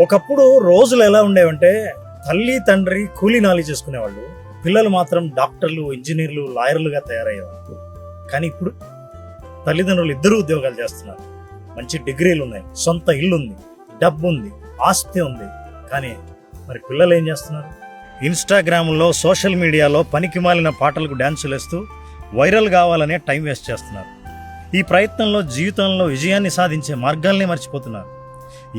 ఒకప్పుడు రోజులు ఎలా ఉండేవంటే తల్లి తండ్రి కూలీ నాలి చేసుకునేవాళ్ళు, పిల్లలు మాత్రం డాక్టర్లు, ఇంజనీర్లు, లాయర్లుగా తయారయ్యేవాళ్ళు. కానీ ఇప్పుడు తల్లిదండ్రులు ఇద్దరు ఉద్యోగాలు చేస్తున్నారు, మంచి డిగ్రీలు ఉన్నాయి, సొంత ఇల్లు ఉంది, డబ్బు ఉంది, ఆస్తి ఉంది. కానీ మరి పిల్లలు ఏం చేస్తున్నారు? ఇన్స్టాగ్రామ్లో, సోషల్ మీడియాలో పనికి మాలిన పాటలకు డ్యాన్సులు వేస్తూ వైరల్ కావాలనే టైం వేస్ట్ చేస్తున్నారు. ఈ ప్రయత్నంలో జీవితంలో విజయాన్ని సాధించే మార్గాల్ని మర్చిపోతున్నారు.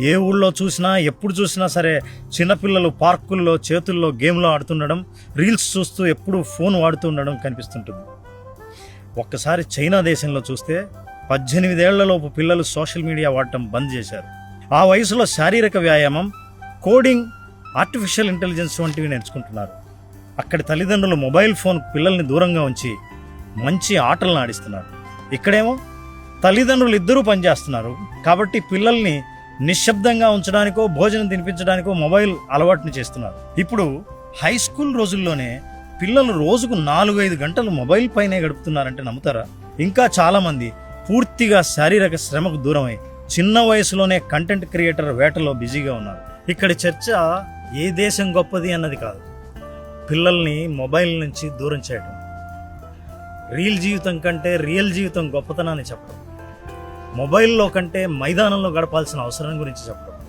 ఏ ఊళ్ళో చూసినా, ఎప్పుడు చూసినా సరే చిన్నపిల్లలు పార్కుల్లో చేతుల్లో గేమ్లో ఆడుతుండడం, రీల్స్ చూస్తూ ఎప్పుడూ ఫోన్ వాడుతూ ఉండడం కనిపిస్తుంటుంది. ఒక్కసారి చైనా దేశంలో చూస్తే 18 ఏళ్లలోపు పిల్లలు సోషల్ మీడియా వాడటం బంద్ చేశారు. ఆ వయసులో శారీరక వ్యాయామం, కోడింగ్, ఆర్టిఫిషియల్ ఇంటెలిజెన్స్ వంటివి నేర్చుకుంటున్నారు. అక్కడి తల్లిదండ్రులు మొబైల్ ఫోన్ పిల్లల్ని దూరంగా ఉంచి మంచి ఆటలను ఆడిస్తున్నారు. ఇక్కడేమో తల్లిదండ్రులు ఇద్దరూ పనిచేస్తున్నారు కాబట్టి పిల్లల్ని నిశ్శబ్దంగా ఉంచడానికో, భోజనం తినిపించడానికో మొబైల్ అలవాటుని చేస్తున్నారు. ఇప్పుడు హై స్కూల్ రోజుల్లోనే పిల్లలు రోజుకు 4-5 గంటలు మొబైల్ పైనే గడుపుతున్నారంటే నమ్ముతారా? ఇంకా చాలామంది పూర్తిగా శారీరక శ్రమకు దూరమై చిన్న వయసులోనే కంటెంట్ క్రియేటర్ వేటలో బిజీగా ఉన్నారు. ఇక్కడి చర్చ ఏ దేశం గొప్పది అన్నది కాదు, పిల్లల్ని మొబైల్ నుంచి దూరం చేయడం, రీల్ జీవితం కంటే రియల్ జీవితం గొప్పతనాన్ని చెప్పడం, మొబైల్లో కంటే మైదానంలో గడపాల్సిన అవసరం గురించి చెప్పడం.